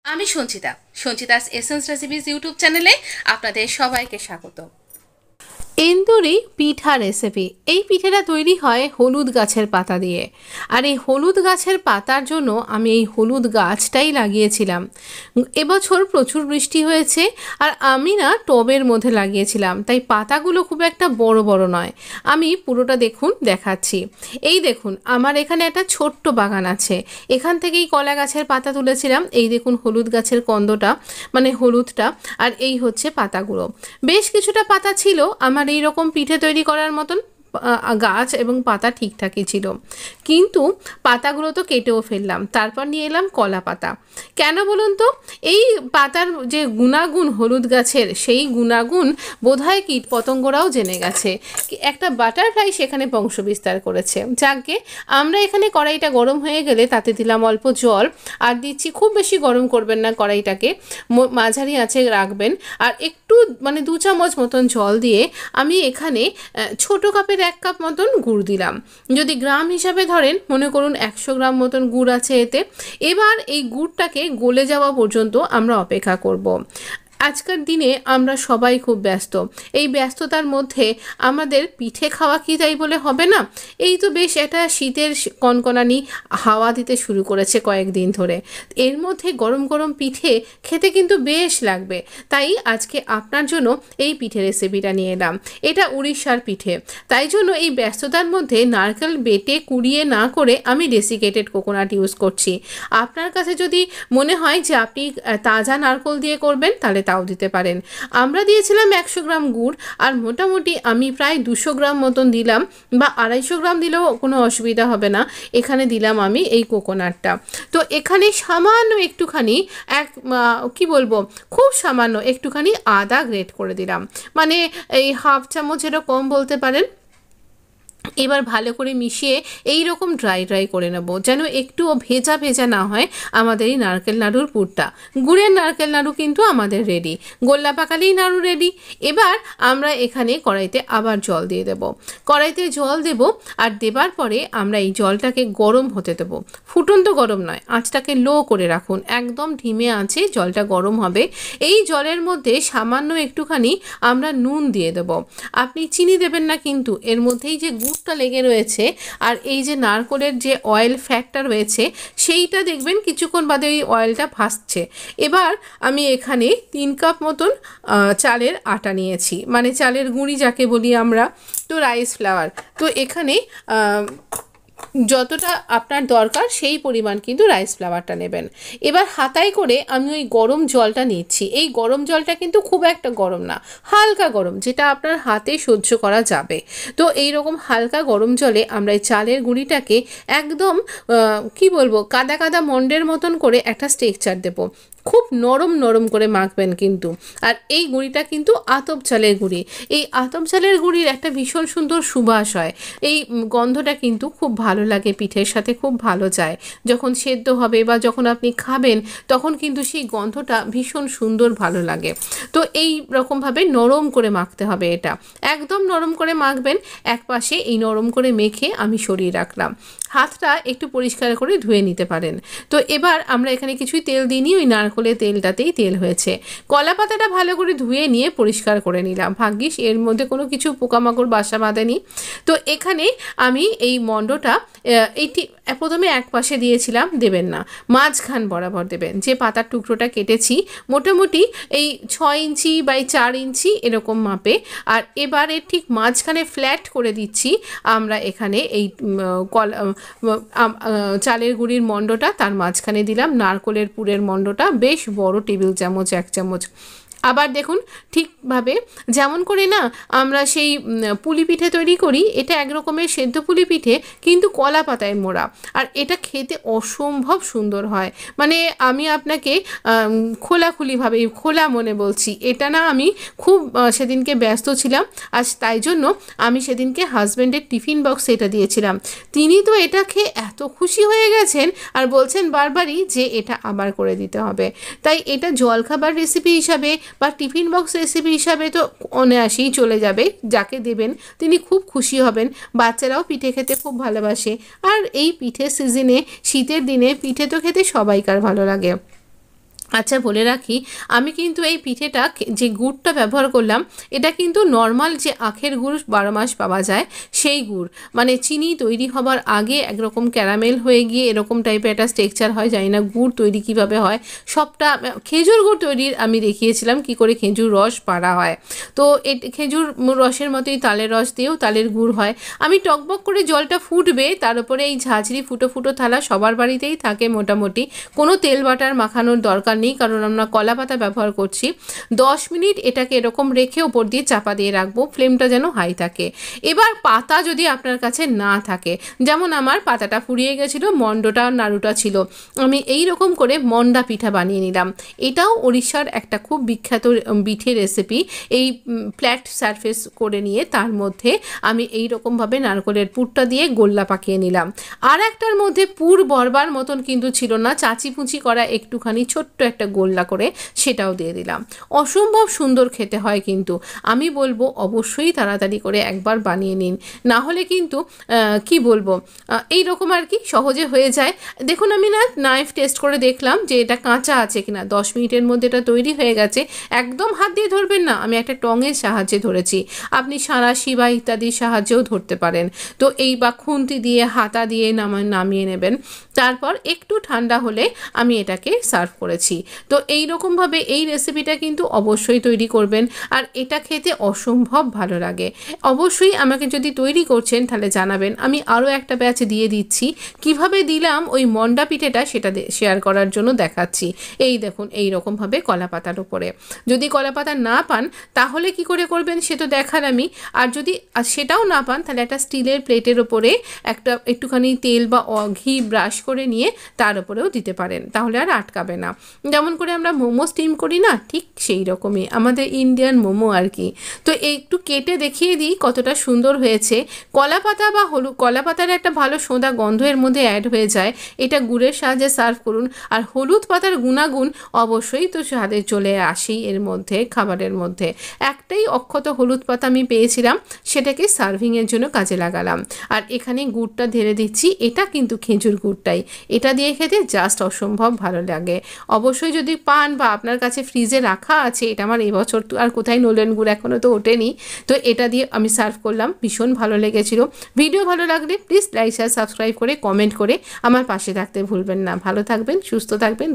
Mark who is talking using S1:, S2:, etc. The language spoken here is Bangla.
S1: আমি Sanchita, Sanchita's essence recipes YouTube চ্যানেলে আপনাদের সবাইকে স্বাগত। এন্দুরি পিঠা রেসিপি। এই পিঠাটা তৈরি হয় হলুদ গাছের পাতা দিয়ে। আর এই হলুদ গাছের পাতার জন্য আমি এই হলুদ গাছটাই লাগিয়েছিলাম। এবছর প্রচুর বৃষ্টি হয়েছে আর আমি না টবের মধ্যে লাগিয়েছিলাম, তাই পাতাগুলো খুব একটা বড় বড় নয়। আমি পুরোটা দেখুন দেখাচ্ছি। এই দেখুন, আমার এখানে একটা ছোট্ট বাগান আছে, এখান থেকেই কলা গাছের পাতা তুলেছিলাম। এই দেখুন হলুদ গাছের কন্দটা, মানে হলুদটা, আর এই হচ্ছে পাতাগুলো। বেশ কিছুটা পাতা ছিল আমার এই রকম পিঠে তৈরি করার মতন। গাছ এবং পাতা ঠিকঠাকই ছিল, কিন্তু পাতাগুলো তো কেটেও ফেললাম। তারপর নিয়ে এলাম কলা পাতা। কেন বলুন তো? এই পাতার যে গুণাগুণ হলুদ গাছের, সেই গুণাগুণ বোধহয় কীট পতঙ্গরাও জেনে গেছে। একটা বাটারফ্লাই সেখানে বংশ বিস্তার করেছে। যাকে আমরা এখানে কড়াইটা গরম হয়ে গেলে তাতে দিলাম অল্প জল, আর দিচ্ছি, খুব বেশি গরম করবেন না কড়াইটাকে, মাঝারি আঁচে রাখবেন। আর একটু মানে 2 চামচ মতন জল দিয়ে আমি এখানে ছোটো কাপের 1 কাপ মতন গুড় দিলাম। যদি গ্রাম হিসাবে ধরেন, মনে করুন 100 গ্রাম মতন গুড় আছে এতে। এবার এই গুড়টাকে গলে যাওয়া পর্যন্ত আমরা অপেক্ষা করব। আজকের দিনে আমরা সবাই খুব ব্যস্ত। এই ব্যস্ততার মধ্যে আমাদের পিঠে খাওয়া কি তাই বলে হবে না? এই তো বেশ একটা শীতের কনকনানি হাওয়া দিতে শুরু করেছে কয়েকদিন ধরে। এর মধ্যে গরম গরম পিঠে খেতে কিন্তু বেশ লাগবে। তাই আজকে আপনার জন্য এই পিঠে রেসিপিটা নিয়ে এলাম। এটা উড়িষ্যার পিঠে, তাই জন্য এই ব্যস্ততার মধ্যে নারকেল বেটে কুড়িয়ে না করে আমি ডেসিকেটেড কোকোনাট ইউজ করছি। আপনার কাছে যদি মনে হয় যে আপনি তাজা নারকেল দিয়ে করবেন, তাহলে তাও দিতে পারেন। আমরা দিয়েছিলাম 100 গ্রাম গুড়, আর মোটামুটি আমি প্রায় 200 গ্রাম মতন দিলাম, বা 250 গ্রাম দিলেও কোনো অসুবিধা হবে না। এখানে দিলাম আমি এই কোকোনাটটা। তো এখানে সামান্য একটুখানি কি বলবো, খুব সামান্য একটুখানি আদা গ্রেট করে দিলাম, মানে এই হাফ চামচেরও কম বলতে পারেন। এবার ভালো করে মিশিয়ে এই রকম ড্রাই ড্রাই করে নেব, যেন একটুও ভেজা ভেজা না হয় আমাদের এই নারকেল নাড়ুর পুরটা। গুড়ের নারকেল নাড়ু কিন্তু আমাদের রেডি, গোল্লা পাকালেই নাড়ু রেডি। এবার আমরা এখানে কড়াইতে আবার জল দিয়ে দেব। কড়াইতে জল দেব, আর দেবার পরে আমরা এই জলটাকে গরম হতে দেব। ফুটন্ত গরম নয়, আঁচটাকে লো করে রাখুন, একদম ধিমে আঁচে জলটা গরম হবে। এই জলের মধ্যে সামান্য একটুখানি আমরা নুন দিয়ে দেব। আপনি চিনি দেবেন না, কিন্তু এর মধ্যেই যে গুড়টা লেগে রয়েছে আর এই যে নারকেলের যে অয়েল ফ্যাটটা রয়েছে, সেইটা দেখবেন কিছুক্ষণ বাদে ওই অয়েলটা ভাসছে। এবার আমি এখানে 3 কাপ মতন চালের আটা নিয়েছি, মানে চালের গুঁড়ি যাকে বলি আমরা, তো রাইস ফ্লাওয়ার। তো এখানে যতটা আপনার দরকার সেই পরিমাণ কিন্তু রাইস ফ্লাওয়ারটা নেবেন। এবার হাতায় করে আমি ওই গরম জলটা নিচ্ছি। এই গরম জলটা কিন্তু খুব একটা গরম না, হালকা গরম, যেটা আপনার হাতে সহ্য করা যাবে। তো এই রকম হালকা গরম জলে আমরা এই চালের গুঁড়িটাকে একদম কি বলবো, কাদা কাদা মন্ডের মতন করে একটা স্ট্রেকচার দেবো। খুব নরম নরম করে মাখবেন কিন্তু। আর এই গুঁড়িটা কিন্তু আতপ চালের গুঁড়ি। এই আতপ চালের গুঁড়ির একটা ভীষণ সুন্দর সুবাস হয়। এই গন্ধটা কিন্তু খুব ভালো লাগে, পিঠের সাথে খুব ভালো যায়। যখন সেদ্ধ হবে বা যখন আপনি খাবেন, তখন কিন্তু সেই গন্ধটা ভীষণ সুন্দর ভালো লাগে। তো এই রকমভাবে নরম করে মাখতে হবে এটা, একদম নরম করে মাখবেন। এক পাশে এই নরম করে মেখে আমি সরিয়ে রাখলাম। হাতটা একটু পরিষ্কার করে ধুয়ে নিতে পারেন। তো এবার আমরা এখানে কিছুই তেল দিইনি, ওই নারকেলের তেলটাতেই তেল হয়েছে। কলা পাতাটা ভালো করে ধুয়ে নিয়ে পরিষ্কার করে নিলাম, ভাগ্যিস এর মধ্যে কোনো কিছু পোকামাকড় বাসা বাঁধেনি। তো এখানে আমি এই মণ্ডটা এইটি প্রথমে এক পাশে দিয়েছিলাম, দেবেন না, মাঝখান বরাবর দেবেন। যে পাতার টুকরোটা কেটেছি মোটামুটি এই 6 ইঞ্চি বাই 4 ইঞ্চি এরকম মাপে। আর এবারে ঠিক মাঝখানে ফ্ল্যাট করে দিচ্ছি আমরা এখানে এই চালের গুঁড়ির মণ্ডটা, তার মাঝখানে দিলাম নারকেলের পুরের মণ্ডটা, বেশ বড় টেবিল চামচ 1 চামচ। আবার দেখুন ঠিকভাবে যেমন করে না আমরা সেই পুলি পিঠে তৈরি করি, এটা এক রকমের সেদ্ধ পুলি পিঠে, কিন্তু কলা পাতায় মোড়া। আর এটা খেতে অসম্ভব সুন্দর হয়। মানে আমি আপনাকে খোলাখুলিভাবে খোলা মনে বলছি, এটা না আমি খুব সেদিনকে ব্যস্ত ছিলাম, আজ তাই জন্য আমি সেদিনকে হাজব্যান্ডের টিফিন বক্সে এটা দিয়েছিলাম। তিনি তো এটা খেয়ে এত খুশি হয়ে গেছেন আর বলছেন বারবারই যে এটা আবার করে দিতে হবে। তাই এটা জলখাবার রেসিপি হিসাবে বা টিফিন বক্স রেসিপি হিসাবে তো অনায়াসেই চলে যাবে। যাকে দেবেন তিনি খুব খুশি হবেন। বাচ্চারাও পিঠে খেতে খুব ভালোবাসে, আর এই পিঠের সিজনে, শীতের দিনে পিঠে তো খেতে সবাইকার ভালো লাগে। আচ্ছা বলে রাখি, আমি কিন্তু এই পিঠেটা যে গুড়টা ব্যবহার করলাম এটা কিন্তু নর্মাল যে আখের গুড় 12 মাস পাওয়া যায় সেই গুড়, মানে চিনি তৈরি হবার আগে একরকম ক্যারামেল হয়ে গিয়ে এরকম টাইপের একটা স্ট্রাকচার হয়, জানি না গুড় তৈরি কিভাবে হয়। সবটা খেজুর গুড় তৈরির আমি দেখিয়েছিলাম কি করে খেজুর রস পাড়া হয়। তো খেজুর রসের মতোই তালের রস দিয়েও তালের গুড় হয়। আমি টকবক করে জলটা ফুটবে, তার উপরে এই ঝাঁঝরি ফুটো ফুটো থালা সবার বাড়িতেই থাকে মোটামুটি, কোনো তেল বাটার মাখানোর দরকার নেই কারণ আমরা কলা পাতা ব্যবহার করছি। 10 মিনিট এটাকে এরকম রেখে ওপর দিয়ে চাপা দিয়ে রাখবো, ফ্লেমটা যেন হাই থাকে। এবার পাতা যদি আপনার কাছে না থাকে, যেমন আমার পাতাটা ফুরিয়ে গেছিলো, মন্ডটা নাড়ুটা ছিল, আমি এই রকম করে মন্ডা পিঠা বানিয়ে নিলাম। এটাও ওড়িশার একটা খুব বিখ্যাত পিঠে রেসিপি। এই ফ্ল্যাট সারফেস করে নিয়ে তার মধ্যে আমি এই রকমভাবে নারকেলের পুরটা দিয়ে গোল্লা পাকিয়ে নিলাম। আর একটার মধ্যে পুর বরবার মতন কিন্তু ছিল না, চাচি পুচি করা একটুখানি ছোট্ট একটা গোল্লা করে সেটাও দিয়ে দিলাম। অসম্ভব সুন্দর খেতে হয় কিন্তু, আমি বলবো অবশ্যই তাড়াতাড়ি করে একবার বানিয়ে নিন, না হলে কিন্তু কি বলবো এই রকম আর কি সহজে হয়ে যায়। দেখুন আমি না নাইফ টেস্ট করে দেখলাম যে এটা কাঁচা আছে কিনা, 10 মিনিটের মধ্যে এটা তৈরি হয়ে গেছে। একদম হাত দিয়ে ধরবেন না, আমি একটা টঙের সাহায্যে ধরেছি, আপনি সাঁড়াশি বা ইত্যাদির সাহায্যেও ধরতে পারেন। তো এই বা খুন্তি দিয়ে হাতা দিয়ে নামিয়ে নেবেন। তারপর একটু ঠান্ডা হলে আমি এটাকে সার্ভ করেছি। তো এই রকমভাবে এই রেসিপিটা কিন্তু অবশ্যই তৈরি করবেন, আর এটা খেতে অসম্ভব ভালো লাগে। অবশ্যই আমাকে যদি তৈরি করছেন তাহলে জানাবেন, আমি আরও একটা ব্যাচ দিয়ে দিচ্ছি। কিভাবে দিলাম ওই মন্ডা পিঠেটা সেটা শেয়ার করার জন্য দেখাচ্ছি। এই দেখুন এই রকমভাবে কলা পাতার উপরে, যদি কলা পাতা না পান তাহলে কি করে করবেন সে তো দেখার আমি। আর যদি সেটাও না পান তাহলে একটা স্টিলের প্লেটের ওপরে একটুখানি তেল বা ঘি ব্রাশ করে নিয়ে তার উপরেও দিতে পারেন, তাহলে আর আটকাবে না। যেমন করে আমরা মোমো স্টিম করি না, ঠিক সেই রকমই আমাদের ইন্ডিয়ান মোমো আর কি। তো একটু কেটে দেখিয়ে দিই কতটা সুন্দর হয়েছে। কলা পাতা বা কলা পাতার একটা ভালো সোঁদা গন্ধ এর মধ্যে অ্যাড হয়ে যায়। এটা গুড়ের সাহায্যে সার্ভ করুন, আর হলুদ পাতার গুণাগুণ অবশ্যই তো স্বাদে চলে আসেই এর মধ্যে, খাবারের মধ্যে। একটাই অক্ষত হলুদ পাতা আমি পেয়েছিলাম, সেটাকে সার্ভিংয়ের জন্য কাজে লাগালাম। আর এখানে গুড়টা ঢেলে দিচ্ছি, এটা কিন্তু খেজুর গুড়টাই, এটা দিয়ে খেতে জাস্ট অসম্ভব ভালো লাগে। অবশ্যই যদি পান বা আপনার কাছে ফ্রিজে রাখা আছে, এটা আমার এবছর তো আর কোথায় নলেন গুড় এখনও তো ওঠেনি, তো এটা দিয়ে আমি সার্ভ করলাম, ভীষণ ভালো লেগেছিল। ভিডিও ভালো লাগলে প্লিজ লাইক শেয়ার সাবস্ক্রাইব করে কমেন্ট করে আমার পাশে থাকতে ভুলবেন না। ভালো থাকবেন, সুস্থ থাকবেন।